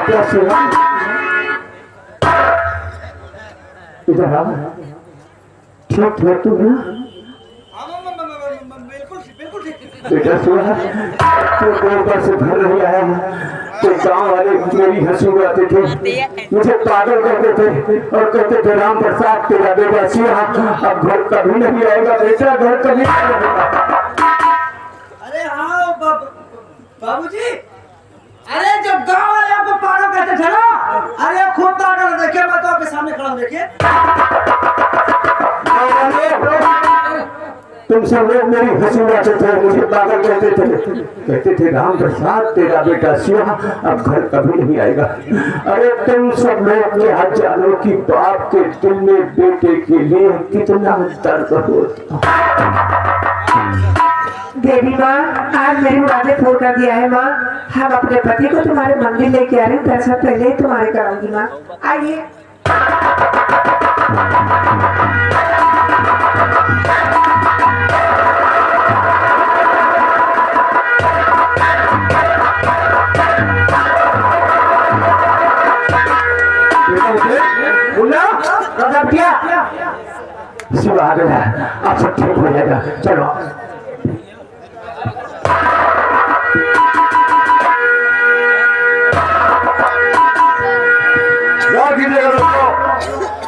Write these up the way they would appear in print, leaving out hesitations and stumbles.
कैसे हो? इधर आओ। ठीक है तू ना? बेटा सुना, तू ऊपर से घर नहीं आया है तो गांव वाले मेरी हंसी उड़ाते थे, मुझे पागल कहते थे और कहते थे राम प्रसाद तेरा बेटा सिंह अब घर कभी नहीं आएगा बेटा, घर कभी नहीं आएगा। अरे हाँ बाबूजी, अरे जब गांव वाले आपको पागल कहते थे ना, अरे खुद पागल देखिए, मैं तो आपके सामने खड़ा हूँ, देखिए। तुम सब लोग मेरी हंसी उड़ाते थे, मुझे पागल कहते थे राम प्रसाद तेरा बेटा सिंह अब घर कभी नहीं आएगा। अरे तुम सब लोग क्या जानो कि बाप के दिल में बेटे के लिए कितना दर्द होता। देवी माँ, आज मेरी माँ ने फोन कर दिया है माँ, हम अपने पति को तुम्हारे मंदिर लेके आ रहे हैं, दर्शन पहले तुम्हारे कराऊंगी माँ, आइए। शिव आ गया, अब सब ठीक हो जाएगा, चलो।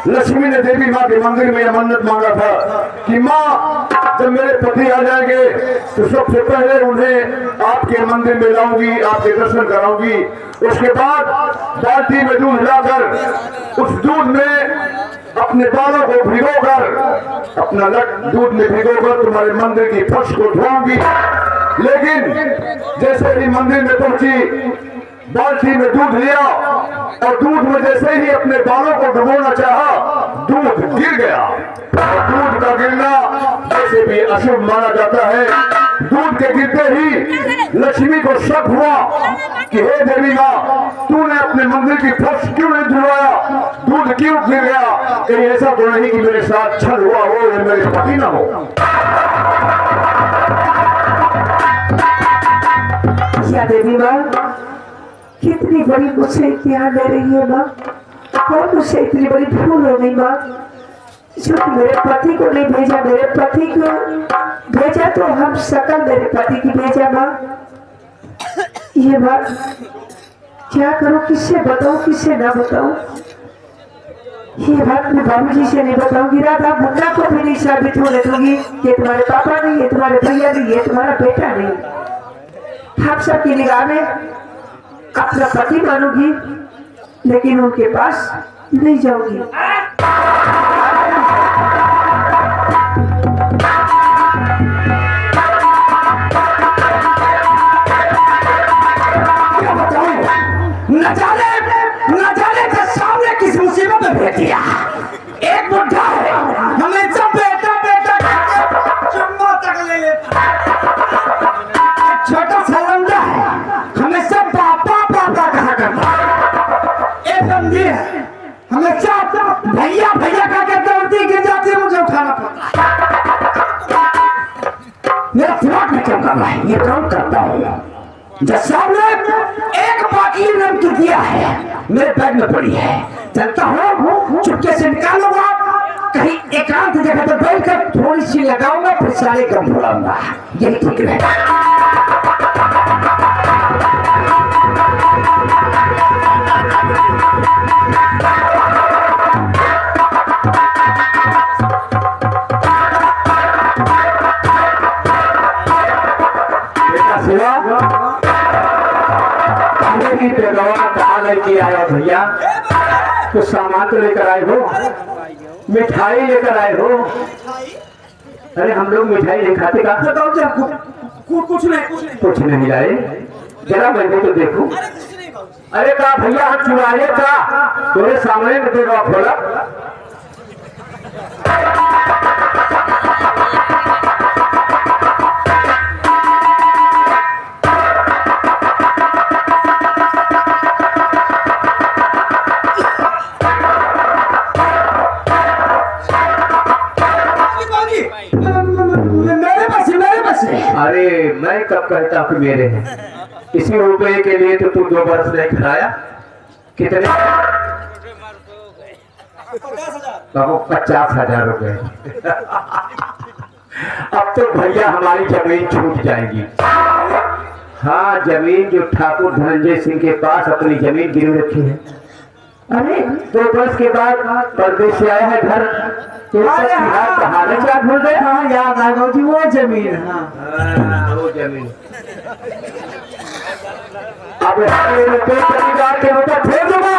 लक्ष्मी ने देवी माँ के मंदिर में यह मन्नत मांगा था कि माँ जब मेरे पति आ जाएंगे तो सबसे पहले उन्हें आपके मंदिर में लाऊंगी, आपके दर्शन कराऊंगी। उसके बाद बाल्टी में दूध लाकर उस दूध में अपने बालों को भिगोकर, अपना लट दूध में भिगोकर तुम्हारे मंदिर की फर्श को धोऊंगी। लेकिन जैसे ही मंदिर में पहुंची, बाल्टी में दूध लिया और दूध में जैसे ही अपने बालों को डुबोना चाहा, दूध गिर गया। दूध का गिरना जैसे भी अशुभ माना जाता है। दूध के गिरते ही लक्ष्मी को शक हुआ कि हे देवी माँ, तूने अपने मंदिर की फर्श क्यों नहीं धुलवाया, दूध क्यों गिर गया? कहीं ऐसा तो नहीं कि मेरे साथ छल हुआ हो या मेरे पति न हो। क्या देवी माँ, कितनी बड़ी मुझसे क्या दे रही है माँ, और मुझसे इतनी बड़ी भूल हो गई माँ, जो मेरे पति को नहीं भेजा, मेरे पति को भेजा तो हम सकल मेरे पति की भेजा माँ। ये बात क्या करूं, किससे बताऊं, किससे ना बताऊं? ये बात मैं बाबूजी से नहीं बताऊंगी, राधा मुन्ना को भी नहीं साबित होने दूंगी ये तुम्हारे पापा नहीं, ये तुम्हारे भैया नहीं, ये तुम्हारा बेटा नहीं। हम सबकी निगाह में अपना पति मानूंगी, लेकिन उनके पास नहीं जाऊंगी। न जाने के सामने किस मुसीबत में भेज दिया। एक बुढ़ा है, हमें सब बेटा बेटा चम्मा तक ले लेता। छोटा सा लंडा है, हमें सब पापा पापा कहा करता। एक बंदी है, हमें सब भैया भैया कहा के दौड़ती गिर जाती, मुझे उठाना पड़ता। मेरा दिमाग में क्यों कर रहा है, ये काम करता हूँ। जब सामने एक बाकी नमक दिया है, मेरे बैग में पड़ी है, चलता हूँ चुपके से निकालूंगा, कहीं एकांत जगह पर बैठकर थोड़ी सी लगाऊंगा, फिर सारे कम भुलाऊंगा, यही ठीक रहेगा। आया भैया, कुछ सामान तो लेकर आए हो, मिठाई लेकर आए हो। अरे हम लोग मिठाई नहीं खाते का? कुछ नहीं लाए, जरा मैंने तो देखो। अरे कहा भैया हम चुराए था, तुम्हें सामने में देखो खोला। अरे मैं कब कहता कि मेरे हैं, इसी रुपए के लिए तो तू 2 बरस नहीं खिलाया। कितने? बाबू 50,000 रुपए। अब तो भैया हमारी जमीन छूट जाएगी। हाँ, जमीन जो ठाकुर धनंजय सिंह के पास अपनी जमीन गिरवी रखी है। अरे 2 वर्ष के बाद परदेश से आया है घर, तो कहानी क्या भूल गए? हाँ याद आ गई जी, वो जमीन। हाँ वो जमीन। अब पेपर निकाल के ऊपर फेंक दूंगा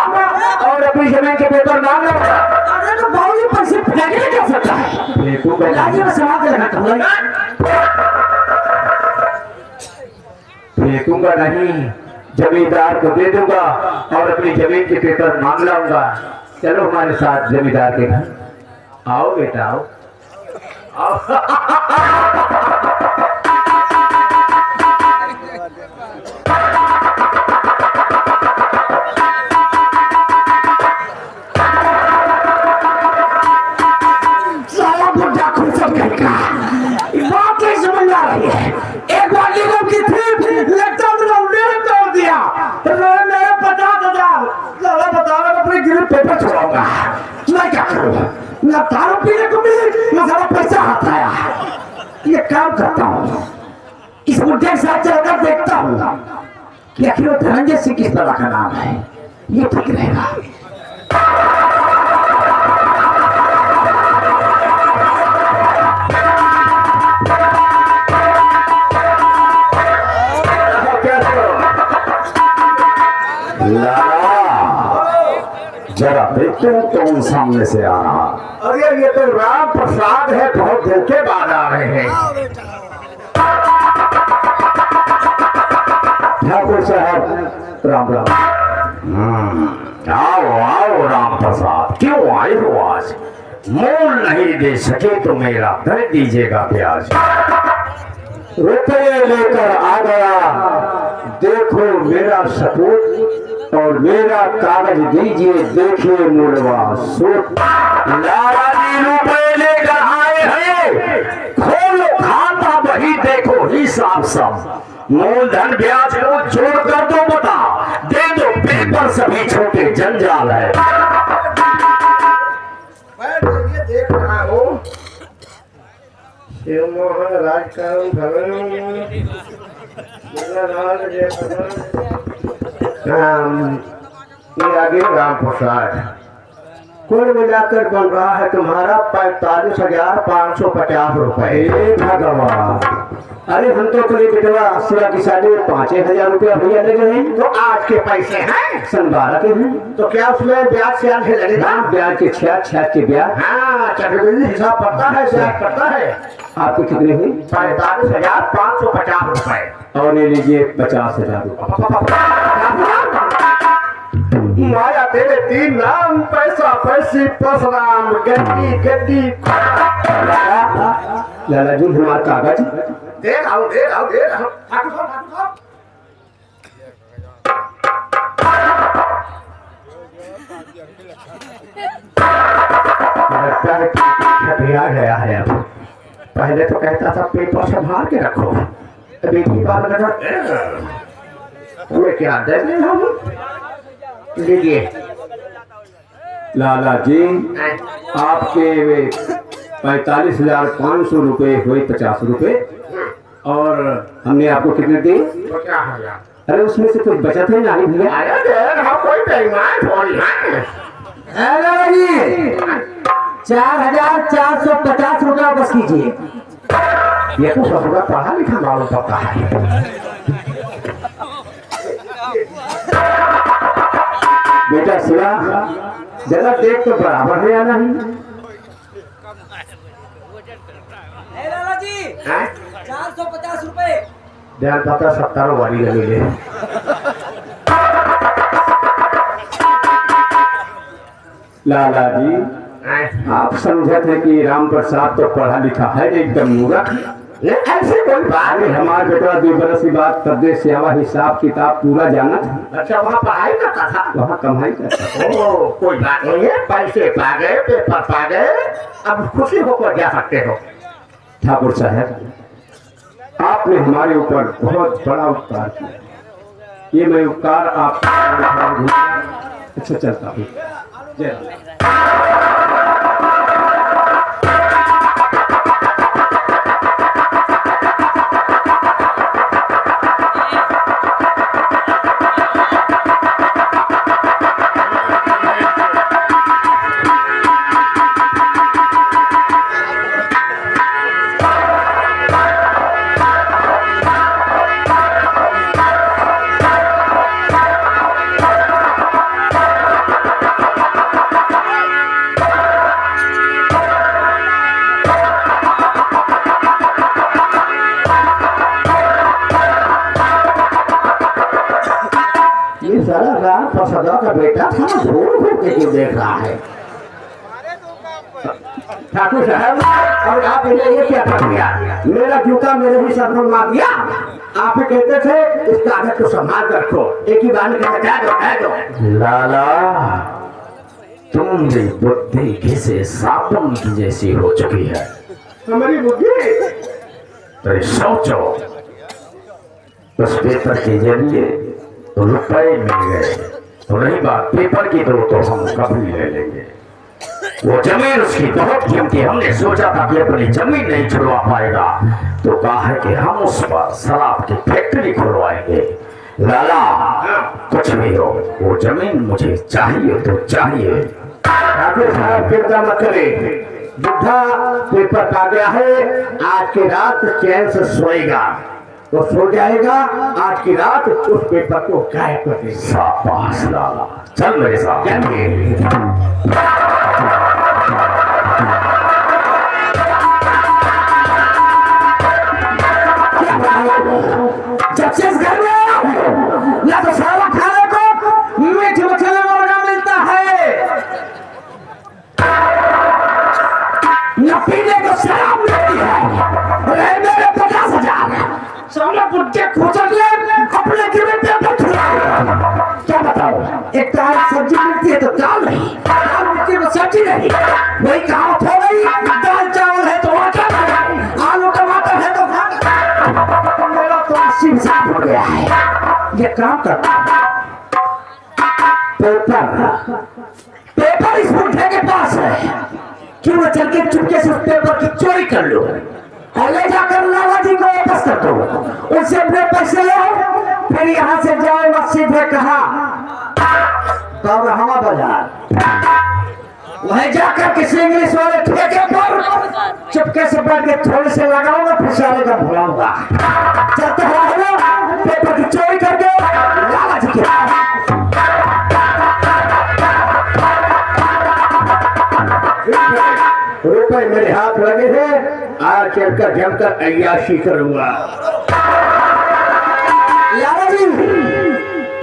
और अपनी जमीन के पेपर मांग लूंगा। अरे तो बाबूजी पैसे फेंकने क्या सकता है? फेंकूंगा लाजी में समा के रखा हूँ। फेंकूंगा नहीं, जमींदार को दे दूंगा और अपनी जमीन के पेपर मांग लाऊंगा। चलो हमारे साथ जमींदार के घर। आओ बेटा आओ, आओ। साला बुढ़ा खुशब कहेगा, बात नहीं समझ आ रही है। एक बार ये लोग की थी, लगता तो मेरे तोड़ दिया, तो मेरे 50,000 साला बता रहा अपने गिरे पेपर छोड़ाऊंगा। मैं क्या करूँ? ना दारू पीने को मिली, ना सारा पैसा हाथ आया। ये काम करता हूँ, इस बुढ़े के साथ चलकर देखता हूँ कि आखिर वो धनंजय सिंह किस तरह का नाम है। ये ठीक रहेगा। जरा देखते हैं कौन सामने से आ रहा। अरे ये तो राम प्रसाद है, बहुत धोखे बाद आ रहे हैं। ठाकुर साहब राम राम। आओ आओ राम प्रसाद, क्यों आए हो आज? मोल नहीं दे सके तो मेरा दे दीजिएगा ब्याज। रुपये लेकर आ गया, देखो मेरा सपूत और मेरा कागज दीजिए, देखिए मुलवा सूट। लाला जी रुपये लेकर आए हैं, खोलो खाता वही देखो हिसाब सब। मूलधन ब्याज को जोड़ कर दो बता, दे दो पेपर सभी छोटे जंजाल है। मैं देख रहा हूँ शिव मोहन राजकारण भवन ये आगे राम प्रसाद कुल मिलाकर बन रहा है तुम्हारा 45,550 रुपए। भगवान, अरे हम तो कल बेटवा अक्षरा की शादी में 5,000 रुपया भैया लगे हैं। तो आज के पैसे हैं, सन 12 के हैं। तो क्या उसमें ब्याज से आगे लगेगा? हाँ, ब्याज के 6 के ब्याज। हाँ, चक्रवृद्धि हिसाब पड़ता है, ब्याज पड़ता है। आपके कितने हैं? 45,550 रुपए। और ले लीजिए 50,000 रुपये। माया तेरे 3 नाम, पैसा पैसी परशुराम, गड्डी गड्डी। लाला जी हमारा कागज दे रहा हूँ, दे रहा हूँ, दे रहा हूँ। छठिया गया है। अब पहले तो कहता था पेपर संभाल के रखो, अभी की बात तुम्हें क्या दे दें हम? लीजिए। लाला जी आपके 45,500 रुपये हुए 50 रुपये, और हमने आपको कितने दिए? तो क्या हो गया? अरे उसमें से कुछ बचत है ना भैया? अरे देख, हम कोई बेईमान थोड़ी हैं। 4,450 रुपया बस कीजिए। ये तो सबका पढ़ा लिखा मालूम पड़ता है। बेटा सुना, जरा देख तो बराबर है या नहीं? लाला जी हैं? 450 रुपए। ध्यान पता 70 वाली लगी है। लाला जी हैं? आप समझे थे कि राम प्रसाद तो पढ़ा लिखा है, एकदम मूर्ख। ये ऐसे कोई बात अरे नहीं। हमारा बेटा 2 बरस की बात परदेश से आवा, हिसाब किताब पूरा जाना था, अच्छा, वहाँ पढ़ाई करता था? वहाँ कमाई करता था। ओ, कोई बात नहीं है, पैसे पा गए, पेपर पा गए, अब खुशी होकर जा सकते हो। ठाकुर साहब, आपने हमारे ऊपर बहुत बड़ा उपकार किया। ये मैं उपकार आप अच्छा चलता हूँ। जय ये सारा राम प्रसादा का बेटा था, घूर घूर के क्यों देख रहा है? ठाकुर साहब, और आप इन्हें ये क्या कर दिया? मेरा जूता मेरे ही सर पर मार दिया। आप ही कहते थे इस कागज को संभाल कर रखो, एक ही बार में कह दो। लाला, तुम्हारी बुद्धि घिसे साबुन की जैसी हो चुकी है। हमारी बुद्धि तो सोचो, उस पेपर के जरिए रुपए मिल गए, तो रही बात पेपर की तो हम कभी ले लेंगे। वो जमीन उसकी बहुत कीमती, हमने सोचा था कि अपनी जमीन नहीं छुड़वा पाएगा, तो कहा है कि हम उस पर शराब की फैक्ट्री खुलवाएंगे। लाला, कुछ भी हो, वो जमीन मुझे चाहिए तो चाहिए। ठाकुर साहब चिंता मत करें, बुद्धा पेपर पा गया है, आज की रात चैन से सोएगा, तो सो जाएगा। आज की रात उस पेपर को गायब कर देगा। शाबाश लाला, चल मेरे साथ। जब से इस घर में आया हूं, या तो सारा खाने को मीठी मछली मुर्गा मिलता है, न पीने को शराब मिलती है। रहे मेरे 50,000 साला बुट्टे खोचक ले अपने गिरे पेपर छुड़ा। क्या बताओ, एक दाल सब्जी मिलती है तो दाल नहीं, दाल मिलती है तो सब्जी नहीं, वही कहावत हो गई, दाल चावल है तो आटा नहीं, आलू टमाटर है तो भात। मेरा तो नसीब साफ हो गया है। ये काम करता पेपर इस बुढ़े के पास है, क्यों न चल के चुपके से उस पेपर की चोरी कर लो और ले जाकर लाला जी को वापस कर दो। उनसे अपने पैसे लो, फिर यहाँ से जाओ मस्जिद है कहा बरहमा बाजार, वहीं जाकर किसी इंग्लिश वाले ठेके पर चुपके से बैठ के थोड़े से लगाऊंगा, फिर सारे का भुलाऊंगा। चलते हुए पेपर की चोरी करके लाला जी के रुपए मेरे हाथ लगे हैं, आज चलकर जमकर अय्याशी करूंगा।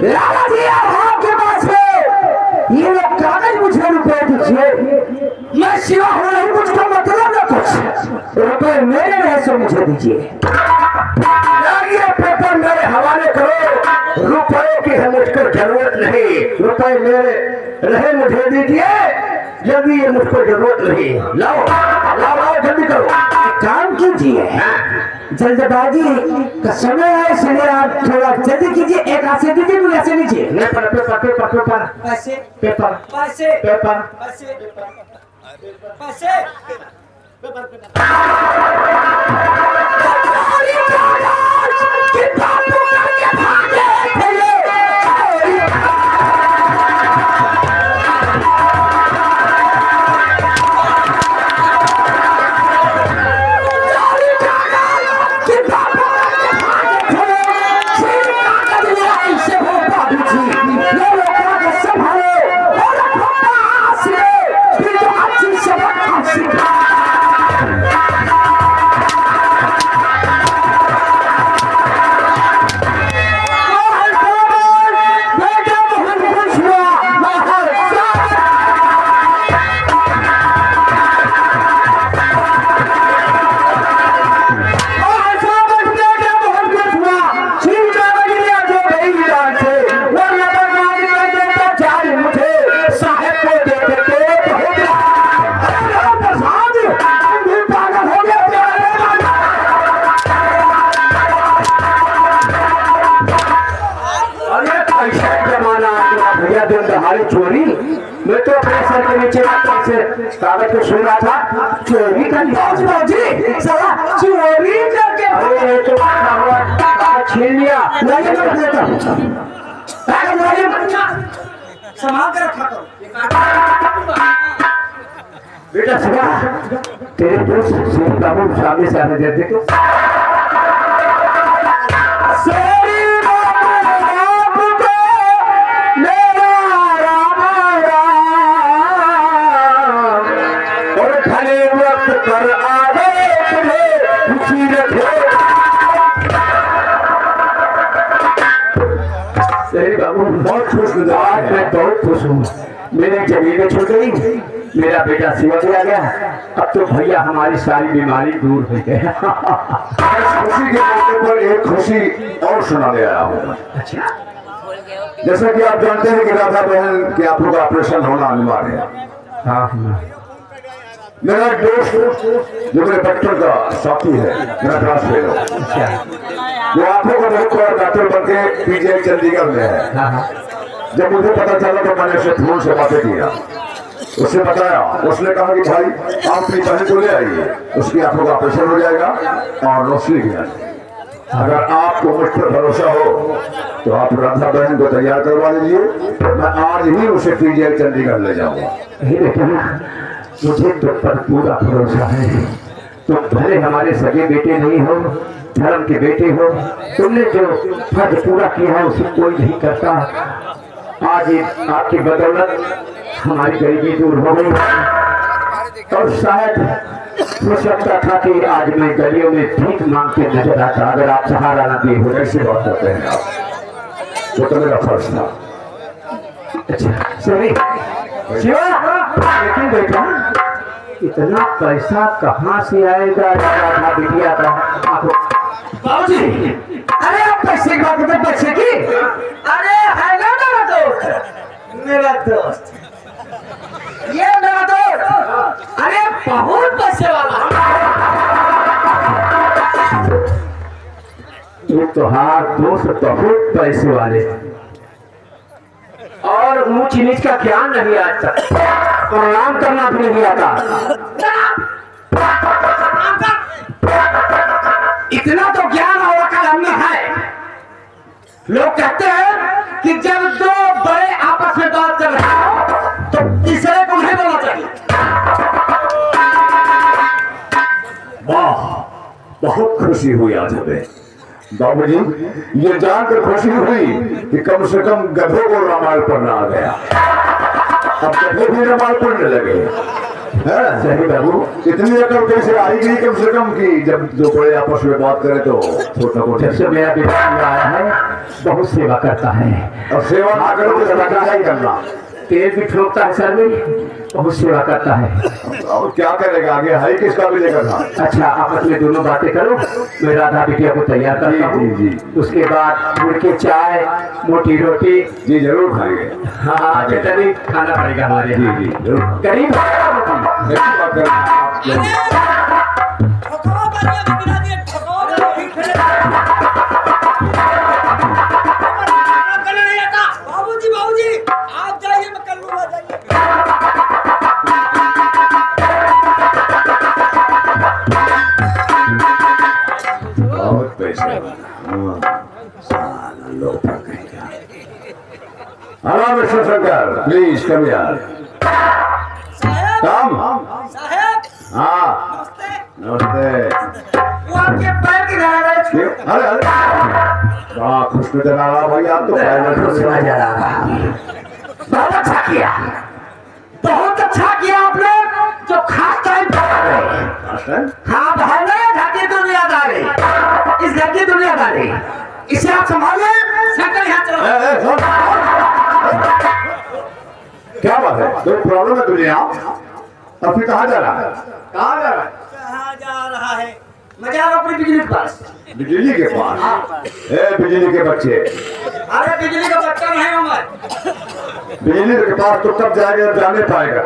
लाला जी आपके पास है, ये लोग कागज मुझे रुपए दीजिए, मैं सिवा हूं नहीं, मुझको मतलब ना कुछ, रुपए मेरे रहे सो मुझे दीजिए। ये पेपर मेरे हवाले करो, रुपए की है मुझको जरूरत नहीं, रुपए मेरे रहे मुझे दीजिए, जल्दी ये मुझको जरूरत नहीं। लाओ लाओ लाओ, जल्दी करो। काम कीजिए, जल्दबाजी का समय है, इसलिए आप थोड़ा जल्दी कीजिए। एक हाथ से दीजिए, मुझे ऐसे लीजिए। पेपर पेपर पेपर पेपर पैसे पेपर पैसे पेपर पैसे पैसे अरे चोरी? मैं तो अपने सर के नीचे से कागज को सुन रहा था। चोरी करके साला चोरी करके अरे ये तो कागज छीन लिया। नहीं मैं रख देता हूँ कागज वाले संभाल के रखा करो। बेटा शिवा, तेरे दोस्त शेरी बाबू सामने से आने देते तो बाबू बहुत खुश आज मैं बहुत खुश हूँ। मेरी जमीनें छूट गई, मेरा बेटा शिवा भी आ गया। अब तो भैया हमारी सारी बीमारी दूर हो गई। इस खुशी के मौके पर एक खुशी और सुनाने आया हूँ। अच्छा, जैसा कि आप जानते हैं कि राधा बहन के आंखों का ऑपरेशन होना अनिवार्य है। हाँ मेरा एक दोस्त जो मेरे बच्चों का साथी है, मेरा क्लास फेलो, वो आंखों का बहुत बड़ा डॉक्टर बन के पीजीआई चंडीगढ़ में है। हाँ जब मुझे पता चला तो मैंने उसे फोन से बातें किया, उससे बताया। उसने कहा कि भाई आप अपनी बहन को ले आइए, उसकी आंखों का ऑपरेशन हो जाएगा और रोशनी भी आएगी। अगर आपको मुझ पर भरोसा हो तो आप राधा बहन को तैयार करवा लीजिए, मैं आज ही उसे पीजीआई चंडीगढ़ ले जाऊंगा। मुझे तुम पर पूरा भरोसा है। तुम भले हमारे सगे बेटे नहीं हो, धर्म के बेटे हो, तुमने जो फर्ज पूरा किया है उसे कोई नहीं करता। आज आपकी बदौलत हमारी गरीबी दूर हो गई और शायद हो सकता था कि आज मैं गलियों में भीख मांग के नजर आता अगर आप सहारा न दिए हो। ऐसी बात करते हैं आप, वो तो मेरा फर्ज था। अच्छा सही शिवा, लेकिन बेटा इतना पैसा कहाँ से आएगा? राधा बिटिया का बाबूजी, अरे आप पैसे की बात करते पैसे की? अरे है ना मेरा दोस्त, मेरा दोस्त, ये मेरा दोस्त, अरे बहुत पैसे वाला। ये तुहार दोस्त बहुत पैसे वाले और ऊंच नीच का ज्ञान नहीं आज तक, प्रणाम करना भी नहीं आता। इतना तो ज्ञान और अकल हमें है। लोग कहते हैं कि जब दो बड़े आपस में बात कर रहे हो तो तीसरे को नहीं बोलना चाहिए। वाह, बहुत खुशी हुई आज हमें बाबूजी, ये जानकर खुशी हुई कि कम से कम गधों को रामायण पढ़ना आ गया। अब गधे भी रामायण पढ़ने लगे हैं। सही बाबू, इतनी अकल कैसे आएगी कम से कम की जब दो बड़े आपस में बात करें तो छोटा को। जब से मेरा बेटा आया है बहुत सेवा करता है। और सेवा ना करो तो सेवा क्या ही करना, तेल भी ठोकता है सर में, बहुत सेवा करता है। और क्या करेगा आगे, है किसका भी लेकर था। अच्छा आपस में दोनों बातें करो, मैं राधा बिटिया को तैयार करता हूँ। जी। उसके बाद मुड़ के चाय मोटी रोटी। जी जरूर खाएंगे। हाँ चटनी खाना पड़ेगा हमारे। जी जी जरूर। गरीब ऐसी बात करें आप ठोकवा बारियां भी गिरा दिए, ठोकवा भी खड़े। करने नहीं आता। बाबूजी, आप जाइए, मैं कर लूंगा, जाइए। बहुत पैसे hello mister Shankar, please come यार। साहब, कम। साहब, हाँ नमस्ते। वो आपके पैर की नाराज क्यों? अरे वाह, खुश नजर आ रहा भाई, आप तो पैर में खुश नजर आ रहा। बहुत अच्छा किया, बहुत अच्छा किया आपने जो खास टाइम पर आ गए। हाँ भाई घाटी दुनियादारी, इस घाटी दुनियादारी इसे आप संभालिए। शंकर यहाँ चलो। क्या बात है, कोई प्रॉब्लम है दुनिया? अभी कहाँ जा रहा है? कहाँ जा रहा है? कहाँ जा रहा है? मैं जा रहा हूँ अपनी बिजली के पास। बिजली के पास? ए बिजली के बच्चे, अरे बिजली का बच्चा नहीं हूँ मैं। बिजली के पास तो तब जाएगा जब जाने पाएगा।